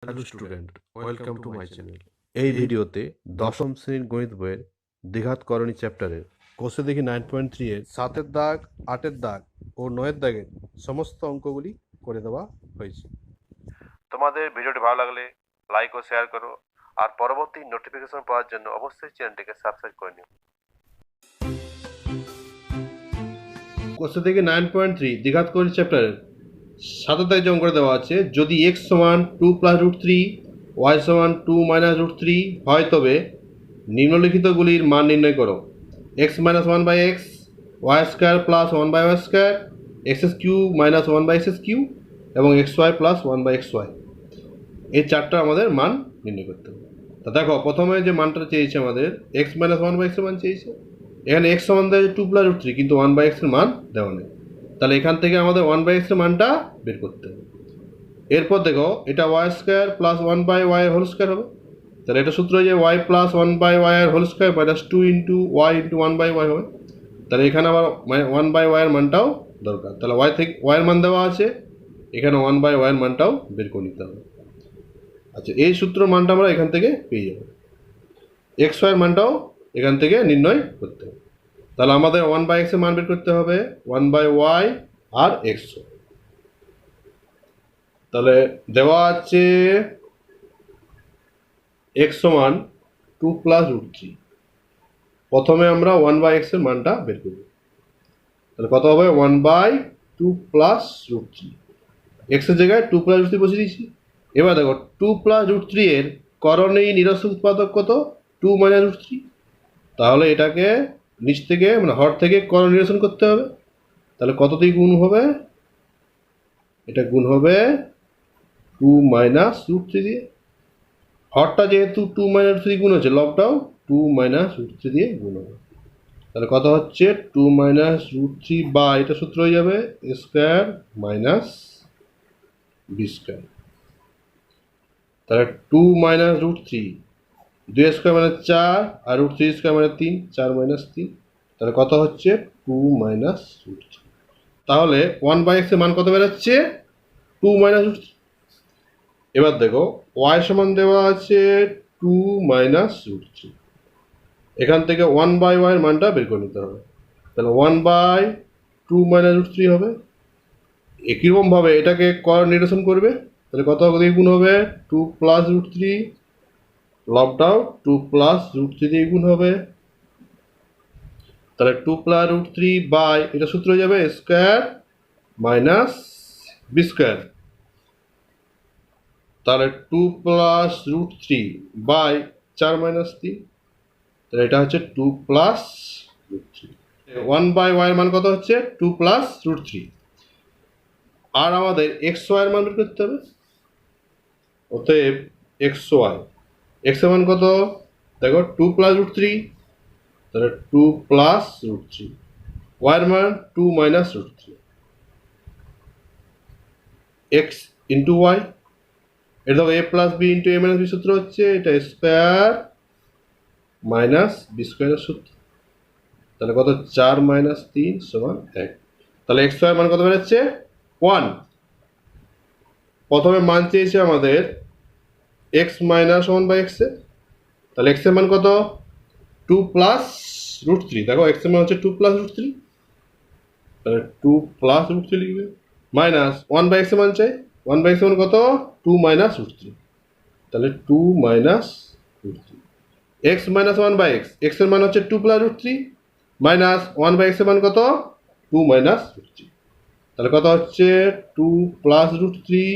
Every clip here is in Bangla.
Hello student, welcome to my channel. এই ভিডিওতে দশম শ্রেণীর গণিত বইয়ের দ্বিঘাত করণী চ্যাপ্টারের কোষে দেখি 9.3 এর 7-এর দাগ, 8-এর দাগ ও 9-এর দাগের সমস্ত অঙ্কগুলি করে দেওয়া হয়েছে। তোমাদের ভিডিওটি ভালো লাগলে লাইক ও শেয়ার করো, আর পরবর্তী নোটিফিকেশন পাওয়ার জন্য অবশ্যই চ্যানেলটিকে সাবস্ক্রাইব করে নিও। কোষে দেখি 9.3 দ্বিঘাত করণী চ্যাপ্টারের 7-এর দাগে যে অঙ্কটা দেওয়া আছে, যদি x সমান 2 + √3 y সমান 2 - √3 হয় তবে নিম্নলিখিতগুলির মান নির্ণয় করো। x - 1/x, y² + 1/y², x³ - 1/x³ এবং xy + 1/xy। এই চারটা আমাদের মান নির্ণয় করতে হবে। তা দেখো, প্রথমে যে মানটা চেয়েছে আমাদের x - 1/x এর মান চেয়েছে। এখানে x সমান দেয় 2 + √3, কিন্তু 1/x এর মান দেওয়া নেই। তাহলে এখান থেকে আমাদের 1/x এর মানটা বের করতে হবে। এরপর দেখো, এটা y² + 1/y এর হোল স্কয়ার হবে। তাহলে এটা সূত্র যে y + 1/y এর হোল স্কয়ার - 2 * y * 1/y হবে। তাহলে এখানে আবার 1/y এর মানটাও দরকার। তাহলে y থেকে y এর মান দেওয়া আছে, এখানে 1/y এর মানটাও বের করে নিতে হবে। আচ্ছা, এই সূত্র মানটা আমরা এখান থেকে পেয়ে যাব। xy এর মানটাও এখান থেকে নির্ণয় করতে হবে। তাহলে আমাদের 1/x এর মান বের করতে হবে, 1/y আর x। তাহলে দেওয়া আছে x সমান 2 + √3। প্রথমে আমরা 1/x এর মানটা বের করব। তাহলে কত হবে? 1/2 + √3। x এর জায়গায় 2 + √3 বসিয়ে দিয়েছি। এবার দেখো, 2 + √3 এর করণীয় নিরস্ত উৎপাদক কত? 2 - √3। তাহলে এটাকে নিচ থেকে, মানে হর থেকে করণ নিরসন করতে হবে। তাহলে কত দিয়ে গুণ হবে? এটা গুণ হবে 2 - √3 দিয়ে। হরটা যেহেতু 2 - √3 গুণ হচ্ছে, লবটাও 2 - √3 দিয়ে গুণ হবে। তাহলে কত হচ্ছে? 2 - √3 বা এটা সূত্র হয়ে যাবে a² - b²। তাহলে 2 - √3, 2 স্কোয়ার মানে 4, আর √3 স্কোয়ার মানে 3, 4 - 3। তাহলে কত হচ্ছে? 2 - √3। তাহলে 1/x এর মান কত বেরোচ্ছে? 2 - √3। এবার দেখো, y সমান দেওয়া আছে 2 - √3। এখান থেকে 1/y এর মানটা বের করে নিতে হবে। তাহলে 1/2 - √3 হবে। একই রকম ভাবে এটাকে করণ নিরসন করবে। তাহলে কত দিয়ে গুণ হবে? 2 + √3, লবটাও 2 + √3 দিয়ে গুণ হবে। তাহলে 2 + √3 বাই এটা সূত্র হয়ে যাবে a² - b²। তাহলে 2 + √3 বাই 4 - 3। তাহলে এটা হচ্ছে 2 + √3। 1/y এর মান কত হচ্ছে? 2 + √3। আর আমাদের xy এর মান বের করতে হবে। অতএব xy, x এর মান কত? দেখো, 2 + √3, তাহলে 2 + √3। y এর মান 2 - √3। x ইন্টু y, এটা দেখো a + b * a - b সূত্র হচ্ছে, এটা স্কয়ার মাইনাস বি স্কয়ারের সূত্র। তাহলে কত? 4 - 3 = 1। তাহলে xy এর মান কত বেরোচ্ছে? 1। প্রথমে মান চেয়েছে আমাদের x - 1/x এর। তাহলে x এর মান কত? 2 + √3। দেখো, x এর মান হচ্ছে 2 + √3। তাহলে 2 + √3 লিখবে, মাইনাস 1/x এর মান চাই। 1/x এর মান কত? 2 - √3। তাহলে 2 - √3। x - 1/x, x এর মান হচ্ছে 2 + √3, মাইনাস 1/x এর মান কত? 2 - √3। তাহলে কত হচ্ছে? 2 + √3,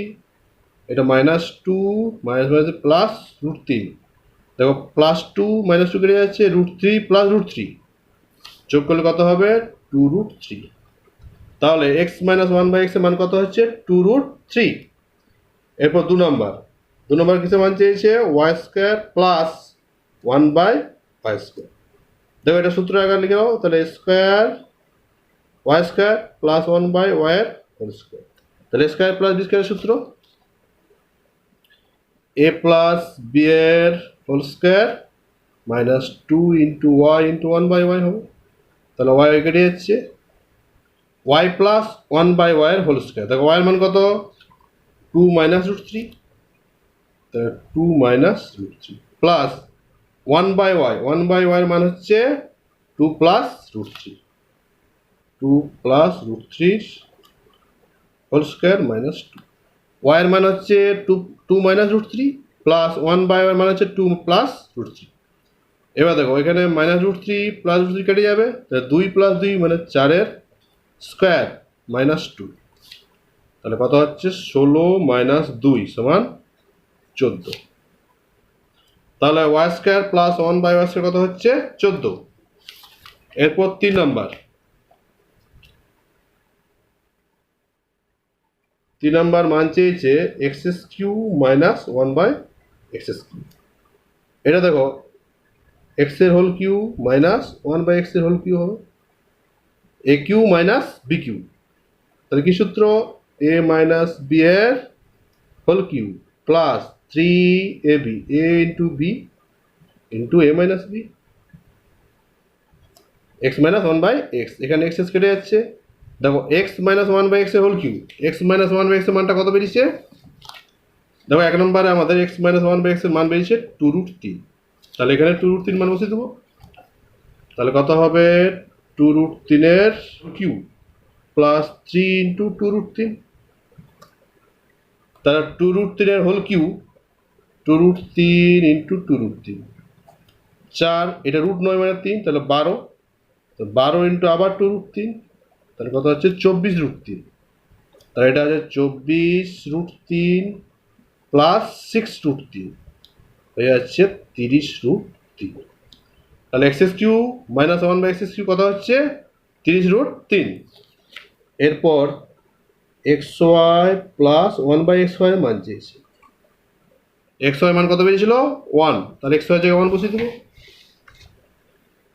এটা -2, মাইনাস প্লাস √3। দেখো, +2 -2 কেটে যাচ্ছে, √3 + √3 যোগ করলে কত হবে? 2√3। তাহলে x - 1/x এর মান কত হচ্ছে? 2√3। এরপর 2 নম্বর কিসের মান চেয়েছে? y² + 1/y²। দেখো, এটা সূত্র আকার লিখে দাও। তাহলে স্কয়ার y² + 1/y এর হোল স্কয়ার। তাহলে স্কয়ার + b² এর সূত্র a + b এর হোল স্কয়ার -2 * y * 1/y হবে। তাহলে y কেটে যাচ্ছে, y + 1/y এর হোল স্কয়ার। দেখো, y এর মান কত? 2 - √3। Two minus root three plus one by Y মান হচ্ছে two plus root three, two plus root three whole square minus two. ওয়াইয়ের মান হচ্ছে two minus root three plus one by Y মান হচ্ছে টু প্লাস রুট থ্রি। এবার দেখো এখানে minus root three plus root three কেটে যাবে, তাহলে দুই প্লাস দুই মানে চারের স্কোয়ার মাইনাস টু, তাহলে কত হচ্ছে 16 মাইনাস 2 সমান 14। তাহলে y square plus one by y square কত হচ্ছে 14। এরপর 3 নাম্বার মান চেয়েছে x S cube minus one by x S cube. এটা দেখো এক্স এর whole cube minus one by x এর হোল কিউ হবে, a cube minus b cube. তাহলে কি সূত্র? এ মাইনাস বি এর whole cube plus three a b, a into b into a minus b, x minus one by x. এখানে এক্স এস কেটে যাচ্ছে। দেখো x minus one by x এর whole cube, x minus one by x এর মানটা কত বেরিয়েছে? দেখো 1 নম্বরে আমাদের x minus one by x এর মান বেরিয়েছে টু রুট তিন। তাহলে এখানে টু রুট তিন মান বসিয়ে দেবো। তাহলে কত হবে? টু রুট তিনের cube plus three into two root তিন। তাহলে টু রুট তিনের হোল কিউ, টু রুট তিন ইন্টু টু রুট তিন, 4, এটা রুট 9 মানে 3, তাহলে 12, তো 12 ইন্টু আবার টু রুট তিন, তাহলে কত হচ্ছে 24 রুট তিন। তাহলে এটা হচ্ছে 24 রুট তিন প্লাস 6 রুট তিন, হয়ে যাচ্ছে 30 রুট তিন। তাহলে X S cube minus one by x S cube কত হচ্ছে 30 রুট তিন। এরপর X Y plus one by X Y মান চেয়েছে। এক্স ওয়াই মান কত বেরিয়েছিল? 1, তাহলে এক্স ওয়াই জায়গায় 1 বসিয়ে দেবো।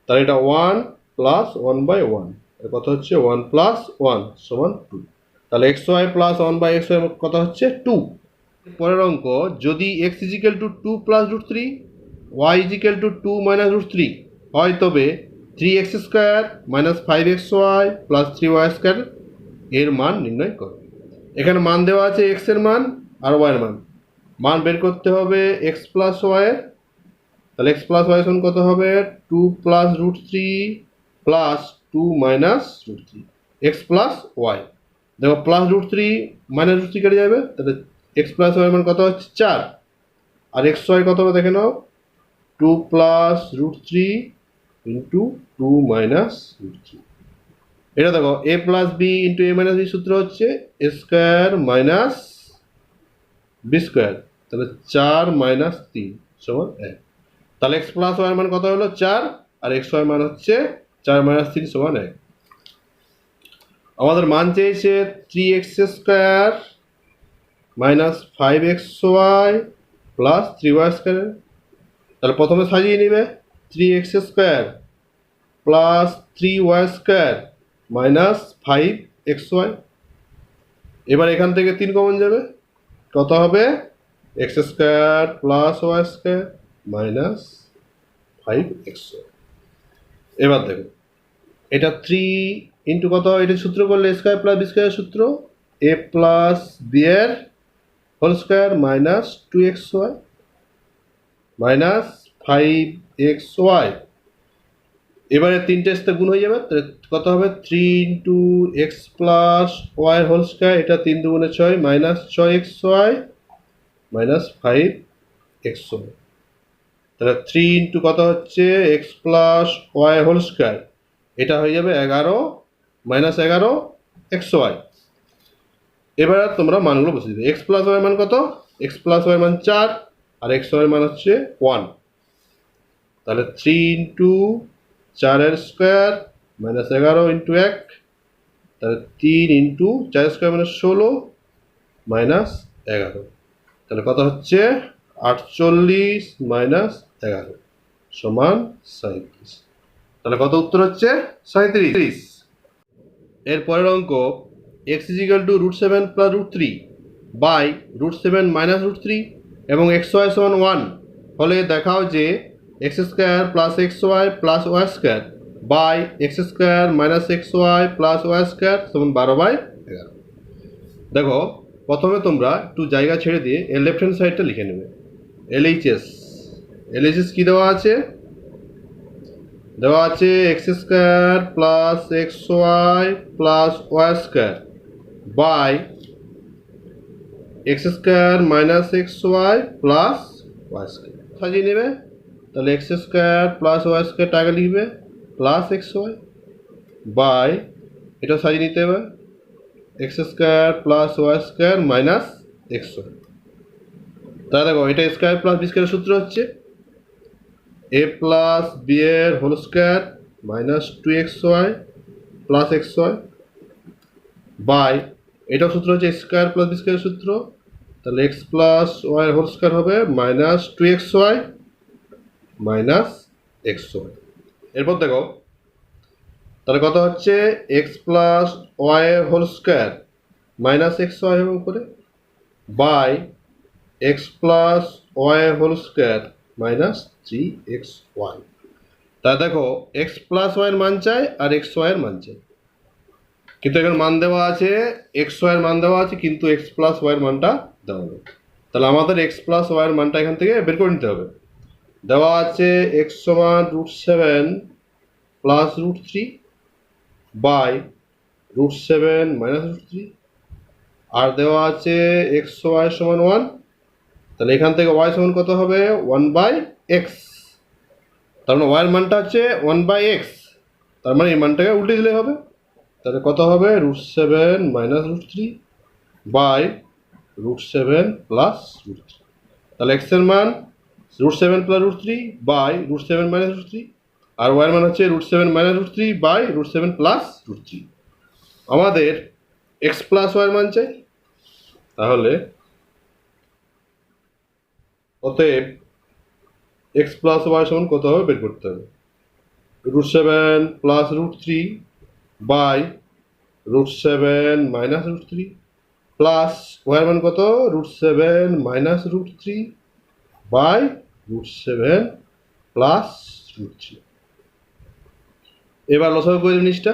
তাহলে এটা 1 প্লাস ওয়ান বাই ওয়ান, কত হচ্ছে 1 প্লাস ওয়ান সমান 2। তাহলে X Y plus one by X Y কত হচ্ছে 2। পরের অঙ্ক, যদি X equal to two plus root three, Y equal to two minus root three হয়, তবে three X square minus five X Y plus three Y square এর মান নির্ণয় করো। এখানে মান দেওয়া আছে এক্স এর মান আর ওয়াই এর মান, মান বের করতে হবে এক্স প্লাস ওয়াই। তাহলে এক্স প্লাস ওয়াই সমান কত হবে? Two plus root three plus two minus root three, x plus y. দেখো plus root three minus root three কেটে যাবে, তাহলে এক্স প্লাস ওয়াই মান কত হচ্ছে 4, আর এক্স ওয়াই কত হবে দেখে নাও, two plus root three into two minus root three. এটা দেখো a plus b into a minus b সূত্র হচ্ছে a square minus b square, তাহলে 4 মাইনাস 3 সমান 1। তাহলে এক্স প্লাস ওয়াই মান কত হলো 4, আর এক্স ওয়াই মান হচ্ছে 4 মাইনাস 3 সমান 1। আমাদের মান চেয়েছে three X square minus five X Y plus three Y square. তাহলে প্রথমে সাজিয়ে নিবে three X square plus three Y square minus five X Y. এবার এখান থেকে 3 কমন যাবে, কত হবে? X square plus Y square minus five X Y. এবার দেখো এটা 3 ইন্টু কত, এটা সূত্র করলে স্কোয়ার প্লাস বি স্কোয়ার সূত্র, এ প্লাস বি এর whole square minus two x Y minus five X Y. এবারে 3টে সাথে গুণ হয়ে যাবে, কত হবে? 3 into X plus Y whole square, এটা 3 দুগুণে 6 minus 6 X Y minus five X Y. তাহলে 3 ইন্টু কত হচ্ছে x plus Y whole square, এটা হয়ে যাবে 11 মাইনাস 11 এক্স ওয়াই। এবার তোমরা মানগুলো বসে দিবে। এক্স প্লাস ওয়াই মান কত? এক্স প্লাস ওয়াই মান 4, আর এক্স ওয়াই মান হচ্ছে 1। তাহলে 3 ইন্টু 4 এর স্কোয়ার মাইনাস 11 ইন্টু 1, তাহলে 3 ইন্টু 4 স্কোয়ার মানে 16 মাইনাস 11, তাহলে কত হচ্ছে 48 মাইনাস 11 সমান 37। তাহলে কত উত্তর হচ্ছে 37। এর পরের অঙ্ক, X equal to root 7 plus root three by root 7 minus root three এবং এক্স ওয়াই সমান 1 হলে দেখাও যে X square plus x Y plus Y square by x square minus x Y plus Y square সমান 12/11। দেখো প্রথমে তোমরা একটু জায়গা ছেড়ে দিয়ে এর লেফট হ্যান্ড সাইডটা লিখে নেবে। এলএইচএস এলএইচএস কি দেওয়া আছে? দেওয়া আছে x square plus x Y plus Y square by x square minus x Y plus Y square সাজিয়ে নেবে। তাহলে x square plus Y square টাকা লিখবে প্লাস এক্স ওয়াই বাই এটা সাজিয়ে নিতে হবে x square plus Y square minus x Y. তাহলে দেখো এটা স্কোয়ার প্লাস বি স্কোয়ারের সূত্র হচ্ছে এ প্লাস বি এর whole square minus two x Y plus x y by এটাও সূত্র হচ্ছে স্কোয়ার প্লাস বি স্কোয়ারের সূত্র। তাহলে x plus Y whole square হবে minus two x Y minus x y. এরপর দেখো তাহলে কত হচ্ছে x plus Y whole square minus x Y হবে উপরে by x plus Y whole square minus three x y. তা দেখো এক্স প্লাস ওয়াইয়ের মান চাই আর এক্স ওয়াইয়ের মান চাই, কিন্তু এখানে মান দেওয়া আছে এক্স ওয়াইয়ের মান দেওয়া আছে কিন্তু এক্স প্লাস ওয়াইয়ের মানটা দেওয়া নেই। তাহলে আমাদের এক্স প্লাস ওয়াইয়ের মানটা এখান থেকে বের করে নিতে হবে। দেওয়া আছে এক্স সমান √7 প্লাস √3 বাই √7 মাইনাস √3 আর দেওয়া আছে এক্স ওয়াই সমান 1। তাহলে এখান থেকে ওয়াই সমান কত হবে 1/x। তার মানে ওয়াইয়ের মানটা হচ্ছে 1/x, তার মানে এই মানটাকে উল্টে দিলে হবে। তাহলে কত হবে √7 মাইনাস √3 বাই √7 প্লাস √3। তাহলে এক্স এর মান √7 প্লাস √3 বাই √7 মাইনাস √3 আর ওয়াইয়ের মান হচ্ছে √7 মাইনাস √3 বাই √7 প্লাস √3। আমাদের এক্স প্লাস ওয়াইয়ের মান চাই, তাহলে অতএব এক্স প্লাস ওয়াই সমান কত হবে বের করতে হবে √7 প্লাস √3 বাই √7 মাইনাস √3 প্লাস ওয়াইয়ের মান কত √7 মাইনাস √3 বাই √7 প্লাস √3। এবার লসাগু করে জিনিসটা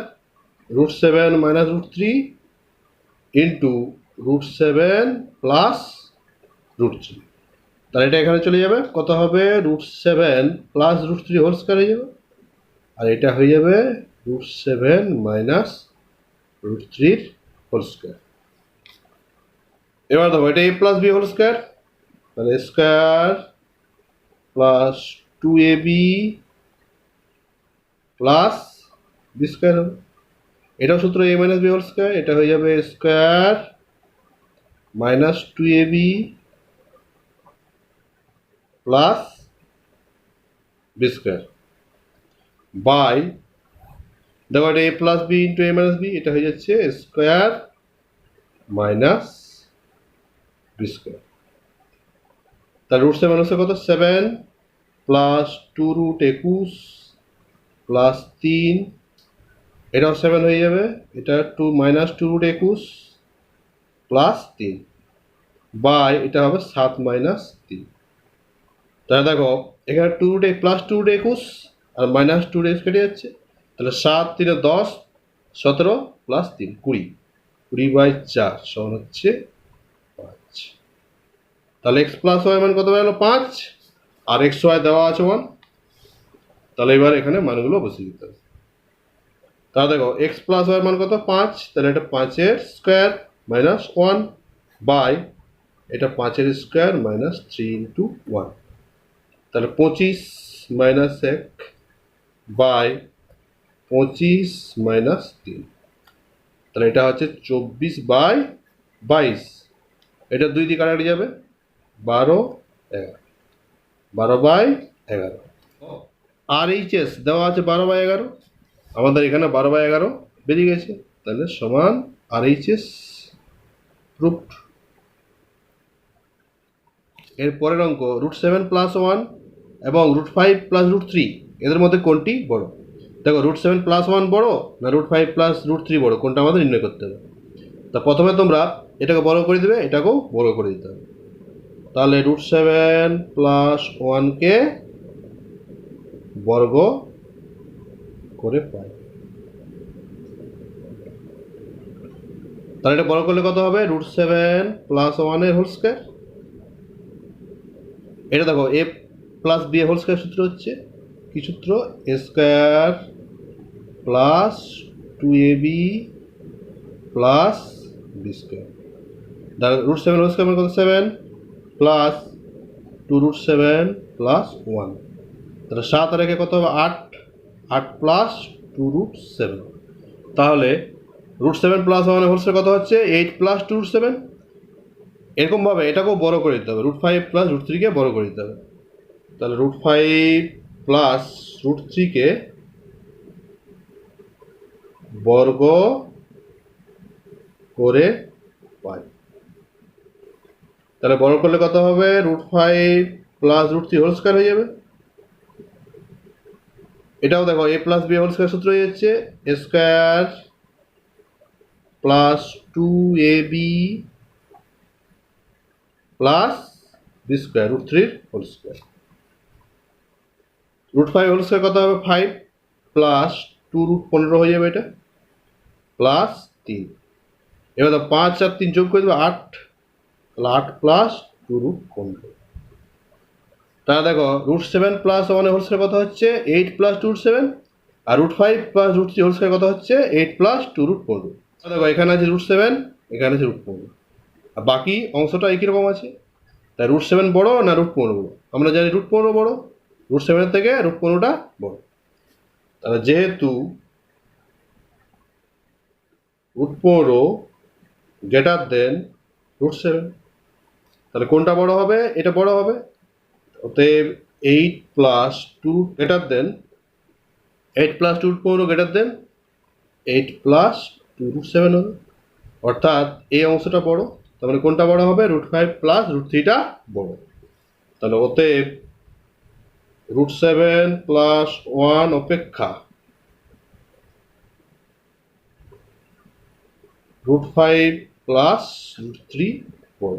√7 মাইনাস √3 ইন্টু √7 প্লাস √3। তাহলে এটা এখানে চলে যাবে, কত হবে √7 প্লাস √3 হোল স্কয়ার হয়ে যাবে আর এটা হয়ে যাবে √7 মাইনাস √3 হোল স্কয়ার। এবার দেখো এটা a plus b whole square, তাহলে square plus 2ab plus b square হবে। এটাও সূত্র a minus b whole square, এটা হয়ে যাবে square minus 2ab plus b square by দেখো এটা a plus b into a minus b, এটা হয়ে যাচ্ছে স্কয়ার মাইনাস বি স্কয়ার। তাহলে √7 হচ্ছে কত 7 প্লাস 2√21 প্লাস 3, এটাও 7 হয়ে যাবে, এটা 2 মাইনাস 2√21 প্লাস 3 বাই এটা হবে 7 মাইনাস 3। তাহলে দেখো এখানে 2 প্লাস 2√21 আর মাইনাস 2 কেটে যাচ্ছে, তাহলে 7 3 10 17 প্লাস 3 20, 20/4 সমান হচ্ছে 5। তাহলে এক্স প্লাস ওয়াই মান কত হলো 5 আর এক্স ওয়াই দেওয়া আছে 1। তাহলে এবার এখানে মানগুলো বসিয়ে দিতে হবে। তাহলে দেখো এক্স প্লাস ওয়াই মান কত 5, তাহলে এটা 5 স্কোয়ার মাইনাস 1 বাই এটা 5 স্কোয়ার মাইনাস 3 ইন্টু 1, তাহলে 25 মাইনাস 1 বাই 25 মাইনাস 3, তাহলে এটা হচ্ছে 24/22। এটা 2 দিয়ে কাটা যাবে 12 11, 12/11 আর এইচএস দেওয়া আছে 12/11, আমাদের এখানে 12/11 বেরিয়ে গেছে, তাহলে সমান আর এইচএস প্রুফড। এর পরের অঙ্ক √7 প্লাস 1 এবং √5 প্লাস √3 এদের মধ্যে কোনটি বড়? দেখো √7 প্লাস 1 বড় না √5 প্লাস √3 বড়, কোনটা আমাদের নির্ণয় করতে হবে। তা প্রথমে তোমরা এটাকে বড় করে দেবে, এটাকেও বড় করে দিতে হবে। তাহলে √7 প্লাস 1কে বর্গ করে পাই, তাহলে এটা বড় করলে কত হবে √7 প্লাস 1 এর হোল স্কয়ার, এটা দেখো a plus b whole square সূত্র হচ্ছে কি সূত্র? A square plus 2ab plus B square. √7 whole square কত? 7 প্লাস 2√7 প্লাস 1, তাহলে 7 আর একে কত হবে? 8, 8 প্লাস 2√7। তাহলে √7 প্লাস 1 হোল স্কোয়ার কত হচ্ছে? 8 প্লাস 2√7। এরকমভাবে এটাকেও বড় করে দিতে হবে, √5 প্লাস √3 কে বড় করে দিতে হবে। তাহলে √5 প্লাস √3 কে বর্গ করে পাই। তাহলে বর্গ করলে কত হবে? √5 প্লাস √3 হোল স্কোয়ার হয়ে যাবে। এটাও দেখো a plus b whole square সূত্র হয়ে যাচ্ছে a square plus 2ab plus B square √3 whole square. √5 whole square কত হবে? 5 প্লাস 2√15 হয়ে যাবে, এটা প্লাস 3। এবার 5 আর 3 যোগ করে দেবে 8, তাহলে 8 প্লাস 2√15। তাহলে দেখো √7 প্লাস 1 হোল স্কোয়ার কত হচ্ছে? 8 প্লাস 2√7, আর √5 প্লাস √3 হোল স্কোয়ার কত হচ্ছে? 8 প্লাস 2√15। দেখো এখানে আছে √7, এখানে আছে √15, আর বাকি অংশটা একই রকম আছে। তাই √7 বড় না √15 বড়? আমরা জানি √15 বড়, √7 থেকে √15টা বড়। তাহলে যেহেতু √15 গ্রেটার দেন √7, তাহলে কোনটা বড় হবে? এটা বড় হবে। অতএব 8 plus 2 greater than 8 plus 2 greater than 8 plus 2√7 হবে, অর্থাৎ এই অংশটা বড়। তার মানে কোনটা বড় হবে? √5 প্লাস √3টা বড়। তাহলে অতএব √7 প্লাস 1 অপেক্ষা √5 প্লাস √3 বড়।